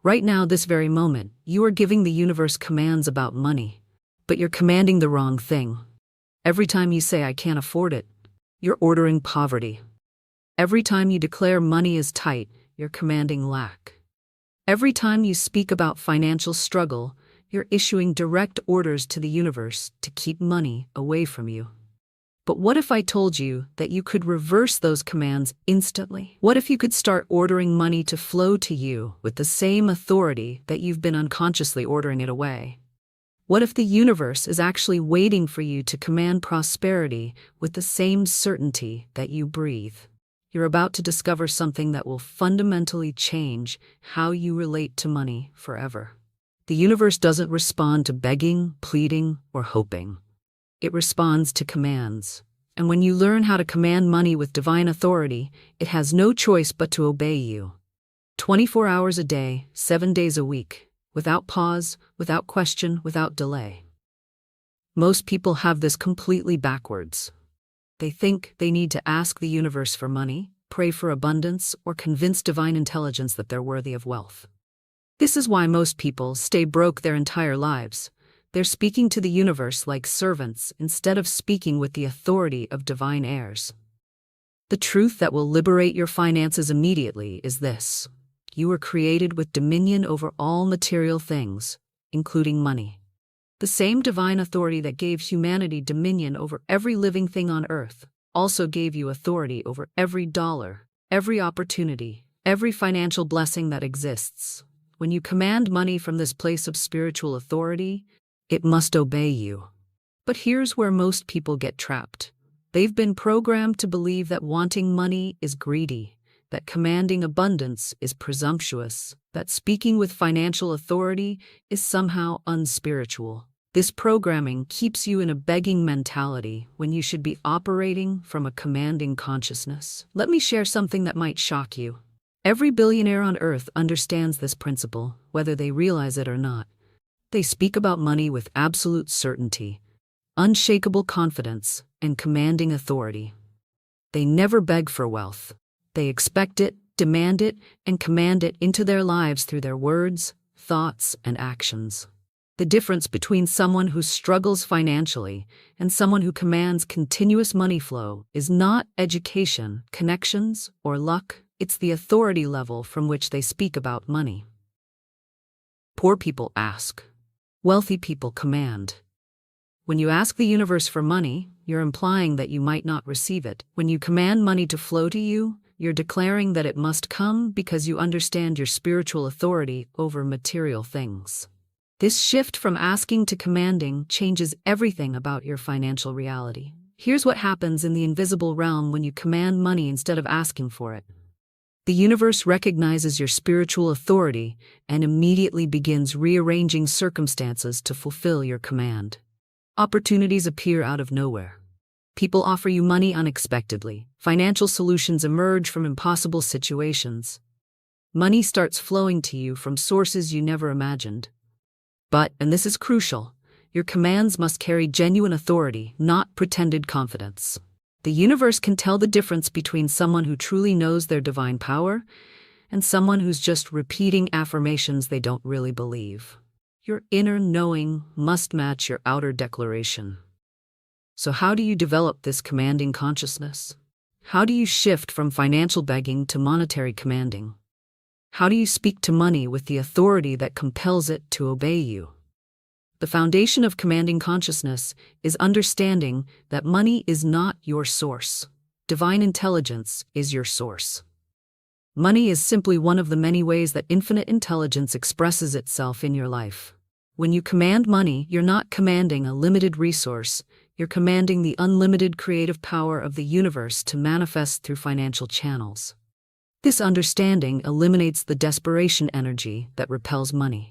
Right now, this very moment, you are giving the universe commands about money, but you're commanding the wrong thing. Every time you say, I can't afford it, you're ordering poverty. Every time you declare money is tight, you're commanding lack. Every time you speak about financial struggle, you're issuing direct orders to the universe to keep money away from you. But what if I told you that you could reverse those commands instantly? What if you could start ordering money to flow to you with the same authority that you've been unconsciously ordering it away? What if the universe is actually waiting for you to command prosperity with the same certainty that you breathe? You're about to discover something that will fundamentally change how you relate to money forever. The universe doesn't respond to begging, pleading, or hoping. It responds to commands. And when you learn how to command money with divine authority, it has no choice but to obey you. 24 hours a day, 7 days a week, without pause, without question, without delay. Most people have this completely backwards. They think they need to ask the universe for money, pray for abundance, or convince divine intelligence that they're worthy of wealth. This is why most people stay broke their entire lives. They're speaking to the universe like servants instead of speaking with the authority of divine heirs. The truth that will liberate your finances immediately is this: you were created with dominion over all material things, including money. The same divine authority that gave humanity dominion over every living thing on earth also gave you authority over every dollar, every opportunity, every financial blessing that exists. When you command money from this place of spiritual authority, it must obey you. But here's where most people get trapped. They've been programmed to believe that wanting money is greedy, that commanding abundance is presumptuous, that speaking with financial authority is somehow unspiritual. This programming keeps you in a begging mentality when you should be operating from a commanding consciousness. Let me share something that might shock you. Every billionaire on earth understands this principle, whether they realize it or not. They speak about money with absolute certainty, unshakable confidence, and commanding authority. They never beg for wealth. They expect it, demand it, and command it into their lives through their words, thoughts, and actions. The difference between someone who struggles financially and someone who commands continuous money flow is not education, connections, or luck. It's the authority level from which they speak about money. Poor people ask. Wealthy people command. When you ask the universe for money, you're implying that you might not receive it. When you command money to flow to you, you're declaring that it must come because you understand your spiritual authority over material things. This shift from asking to commanding changes everything about your financial reality. Here's what happens in the invisible realm when you command money instead of asking for it. The universe recognizes your spiritual authority and immediately begins rearranging circumstances to fulfill your command. Opportunities appear out of nowhere. People offer you money unexpectedly. Financial solutions emerge from impossible situations. Money starts flowing to you from sources you never imagined. But, and this is crucial, your commands must carry genuine authority, not pretended confidence. The universe can tell the difference between someone who truly knows their divine power and someone who's just repeating affirmations they don't really believe. Your inner knowing must match your outer declaration. So how do you develop this commanding consciousness? How do you shift from financial begging to monetary commanding? How do you speak to money with the authority that compels it to obey you? The foundation of commanding consciousness is understanding that money is not your source. Divine intelligence is your source. Money is simply one of the many ways that infinite intelligence expresses itself in your life. When you command money, you're not commanding a limited resource, you're commanding the unlimited creative power of the universe to manifest through financial channels. This understanding eliminates the desperation energy that repels money.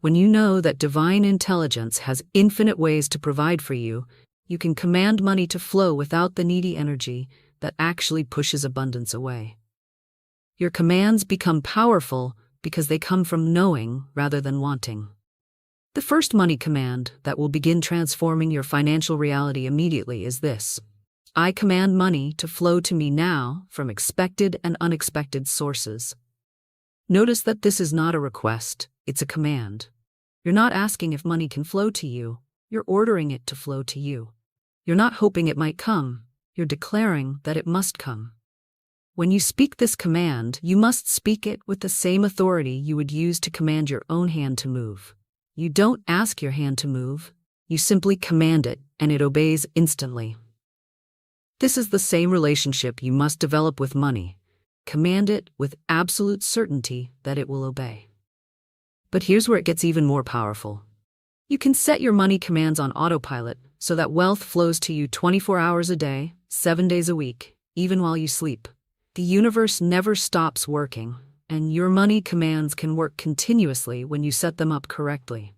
When you know that divine intelligence has infinite ways to provide for you, you can command money to flow without the needy energy that actually pushes abundance away. Your commands become powerful because they come from knowing rather than wanting. The first money command that will begin transforming your financial reality immediately is this: I command money to flow to me now from expected and unexpected sources. Notice that this is not a request, it's a command. You're not asking if money can flow to you, you're ordering it to flow to you. You're not hoping it might come, you're declaring that it must come. When you speak this command, you must speak it with the same authority you would use to command your own hand to move. You don't ask your hand to move, you simply command it, and it obeys instantly. This is the same relationship you must develop with money. Command it with absolute certainty that it will obey. But here's where it gets even more powerful. You can set your money commands on autopilot so that wealth flows to you 24 hours a day, 7 days a week, even while you sleep. The universe never stops working, and your money commands can work continuously when you set them up correctly.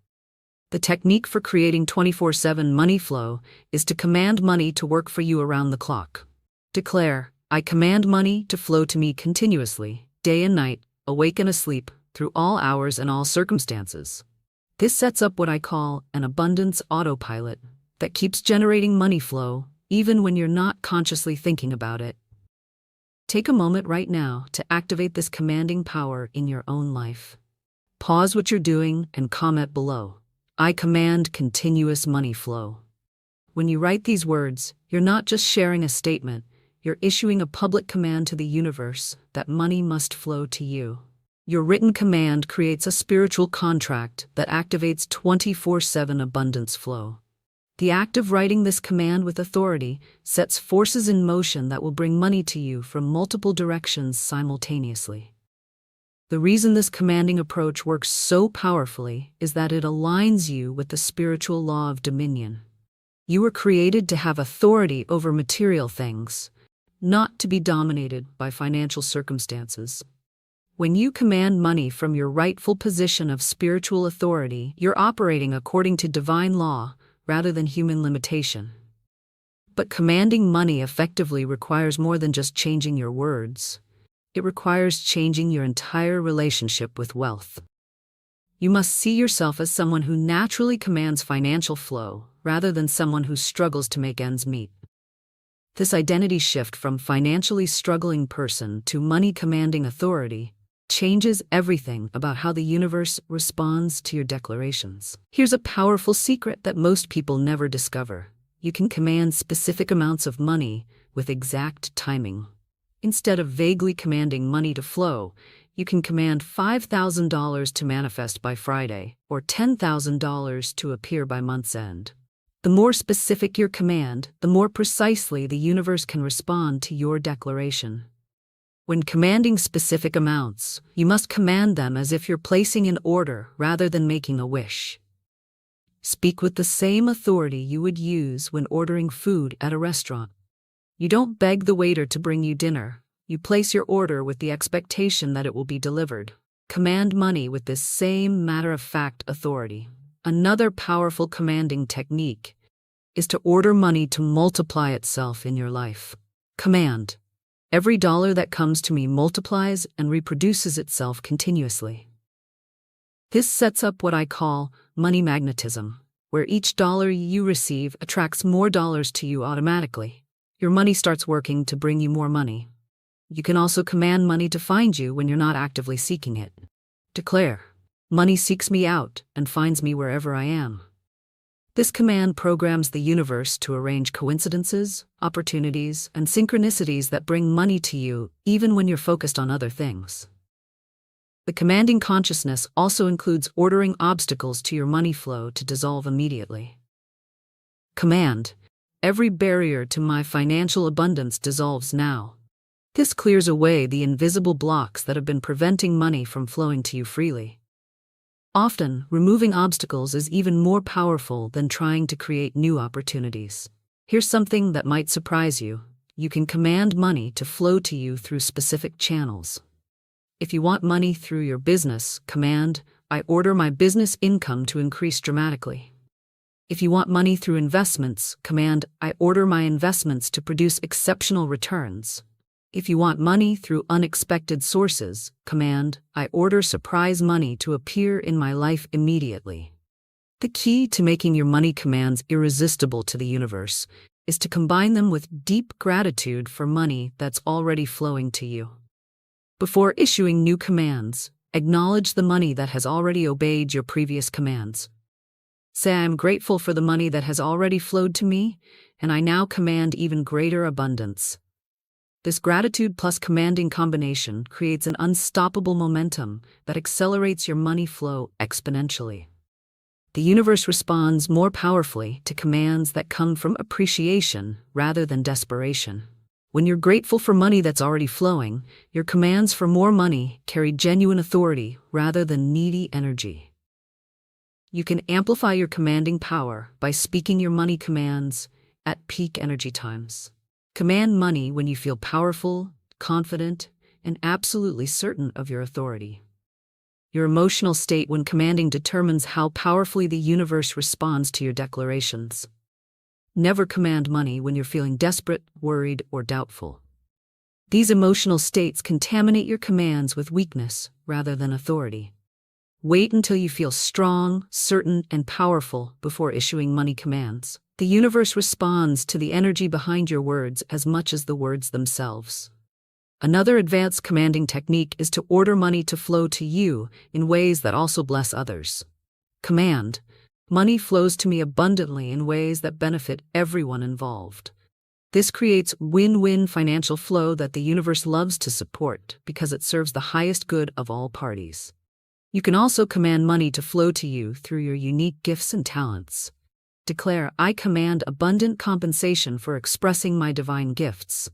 The technique for creating 24/7 money flow is to command money to work for you around the clock. Declare, I command money to flow to me continuously, day and night, awake and asleep, through all hours and all circumstances. This sets up what I call an abundance autopilot that keeps generating money flow, even when you're not consciously thinking about it. Take a moment right now to activate this commanding power in your own life. Pause what you're doing and comment below. I command continuous money flow. When you write these words, you're not just sharing a statement, you're issuing a public command to the universe that money must flow to you. Your written command creates a spiritual contract that activates 24/7 abundance flow. The act of writing this command with authority sets forces in motion that will bring money to you from multiple directions simultaneously. The reason this commanding approach works so powerfully is that it aligns you with the spiritual law of dominion. You were created to have authority over material things, not to be dominated by financial circumstances. When you command money from your rightful position of spiritual authority, you're operating according to divine law rather than human limitation. But commanding money effectively requires more than just changing your words. It requires changing your entire relationship with wealth. You must see yourself as someone who naturally commands financial flow rather than someone who struggles to make ends meet. This identity shift from financially struggling person to money-commanding authority changes everything about how the universe responds to your declarations. Here's a powerful secret that most people never discover. You can command specific amounts of money with exact timing. Instead of vaguely commanding money to flow, you can command $5,000 to manifest by Friday or $10,000 to appear by month's end. The more specific your command, the more precisely the universe can respond to your declaration. When commanding specific amounts, you must command them as if you're placing an order rather than making a wish. Speak with the same authority you would use when ordering food at a restaurant. You don't beg the waiter to bring you dinner. You place your order with the expectation that it will be delivered. Command money with this same matter-of-fact authority. Another powerful commanding technique is to order money to multiply itself in your life. Command. Every dollar that comes to me multiplies and reproduces itself continuously. This sets up what I call money magnetism, where each dollar you receive attracts more dollars to you automatically. Your money starts working to bring you more money. You can also command money to find you when you're not actively seeking it. Declare, money seeks me out and finds me wherever I am. This command programs the universe to arrange coincidences, opportunities, and synchronicities that bring money to you even when you're focused on other things. The commanding consciousness also includes ordering obstacles to your money flow to dissolve immediately. Command, every barrier to my financial abundance dissolves now. This clears away the invisible blocks that have been preventing money from flowing to you freely. Often, removing obstacles is even more powerful than trying to create new opportunities. Here's something that might surprise you. You can command money to flow to you through specific channels. If you want money through your business, command, I order my business income to increase dramatically. If you want money through investments, command, I order my investments to produce exceptional returns. If you want money through unexpected sources, command, I order surprise money to appear in my life immediately. The key to making your money commands irresistible to the universe is to combine them with deep gratitude for money that's already flowing to you. Before issuing new commands, Acknowledge the money that has already obeyed your previous commands. Say, I am grateful for the money that has already flowed to me, and I now command even greater abundance. This gratitude plus commanding combination creates an unstoppable momentum that accelerates your money flow exponentially. The universe responds more powerfully to commands that come from appreciation rather than desperation. When you're grateful for money that's already flowing, your commands for more money carry genuine authority rather than needy energy. You can amplify your commanding power by speaking your money commands at peak energy times. Command money when you feel powerful, confident, and absolutely certain of your authority. Your emotional state when commanding determines how powerfully the universe responds to your declarations. Never command money when you're feeling desperate, worried, or doubtful. These emotional states contaminate your commands with weakness rather than authority. Wait until you feel strong, certain, and powerful before issuing money commands. The universe responds to the energy behind your words as much as the words themselves. Another advanced commanding technique is to order money to flow to you in ways that also bless others. Command: money flows to me abundantly in ways that benefit everyone involved. This creates win-win financial flow that the universe loves to support because it serves the highest good of all parties. You can also command money to flow to you through your unique gifts and talents. Declare, I command abundant compensation for expressing my divine gifts.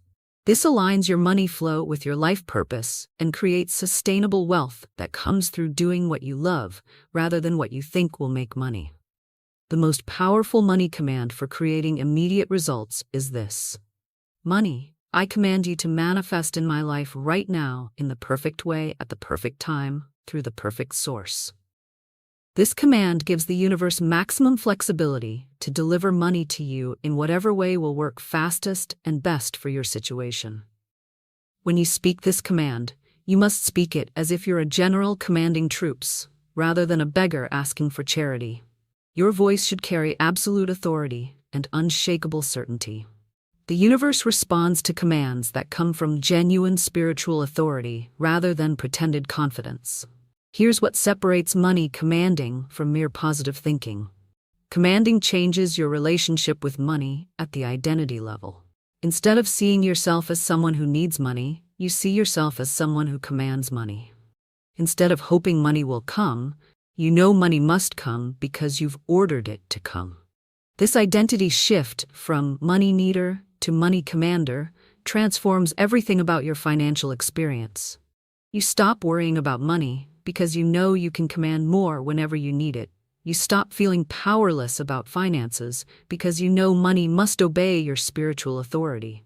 This aligns your money flow with your life purpose and creates sustainable wealth that comes through doing what you love rather than what you think will make money. The most powerful money command for creating immediate results is this. Money, I command you to manifest in my life right now in the perfect way at the perfect time through the perfect source. This command gives the universe maximum flexibility to deliver money to you in whatever way will work fastest and best for your situation. When you speak this command, you must speak it as if you're a general commanding troops, rather than a beggar asking for charity. Your voice should carry absolute authority and unshakable certainty. The universe responds to commands that come from genuine spiritual authority rather than pretended confidence. Here's what separates money commanding from mere positive thinking. Commanding changes your relationship with money at the identity level. Instead of seeing yourself as someone who needs money, you see yourself as someone who commands money. Instead of hoping money will come, you know money must come because you've ordered it to come. This identity shift from money needer to money commander transforms everything about your financial experience. You stop worrying about money because you know you can command more whenever you need it. You stop feeling powerless about finances because you know money must obey your spiritual authority.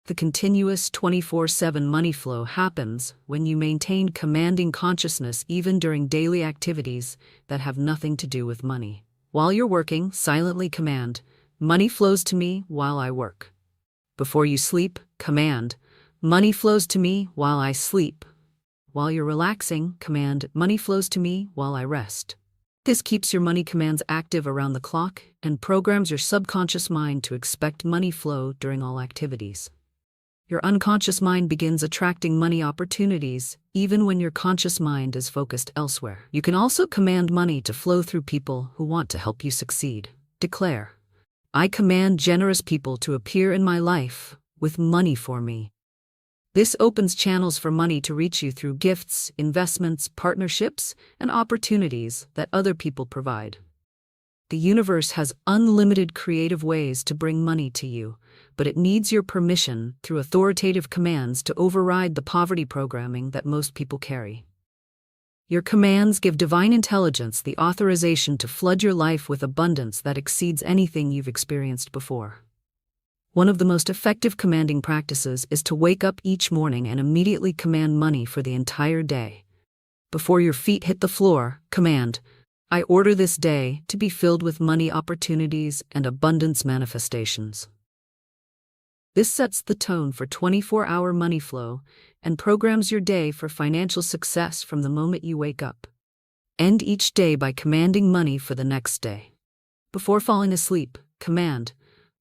The continuous 24/7 money flow happens when you maintain commanding consciousness even during daily activities that have nothing to do with money. While you're working, silently command, money flows to me while I work. Before you sleep, command, money flows to me while I sleep. While you're relaxing, command, money flows to me while I rest. This keeps your money commands active around the clock and programs your subconscious mind to expect money flow during all activities. Your unconscious mind begins attracting money opportunities even when your conscious mind is focused elsewhere. You can also command money to flow through people who want to help you succeed. Declare, I command generous people to appear in my life with money for me. This opens channels for money to reach you through gifts, investments, partnerships, and opportunities that other people provide. The universe has unlimited creative ways to bring money to you, but it needs your permission through authoritative commands to override the poverty programming that most people carry. Your commands give divine intelligence the authorization to flood your life with abundance that exceeds anything you've experienced before. One of the most effective commanding practices is to wake up each morning and immediately command money for the entire day. Before your feet hit the floor, command, I order this day to be filled with money opportunities and abundance manifestations. This sets the tone for 24-hour money flow and programs your day for financial success from the moment you wake up. End each day by commanding money for the next day. Before falling asleep, command,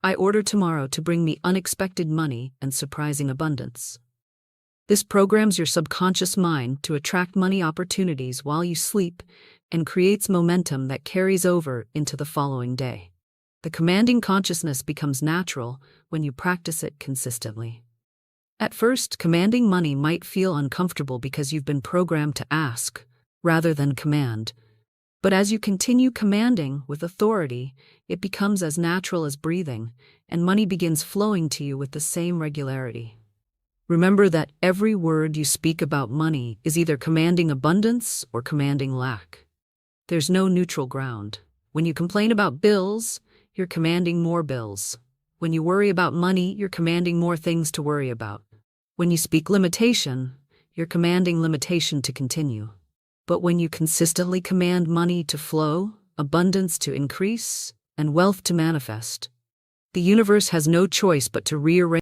I order tomorrow to bring me unexpected money and surprising abundance. This programs your subconscious mind to attract money opportunities while you sleep and creates momentum that carries over into the following day. The commanding consciousness becomes natural when you practice it consistently. At first, commanding money might feel uncomfortable because you've been programmed to ask rather than command. But as you continue commanding with authority, it becomes as natural as breathing, and money begins flowing to you with the same regularity. Remember that every word you speak about money is either commanding abundance or commanding lack. There's no neutral ground. When you complain about bills, you're commanding more bills. When you worry about money, you're commanding more things to worry about. When you speak limitation, you're commanding limitation to continue. But when you consistently command money to flow, abundance to increase, and wealth to manifest, the universe has no choice but to rearrange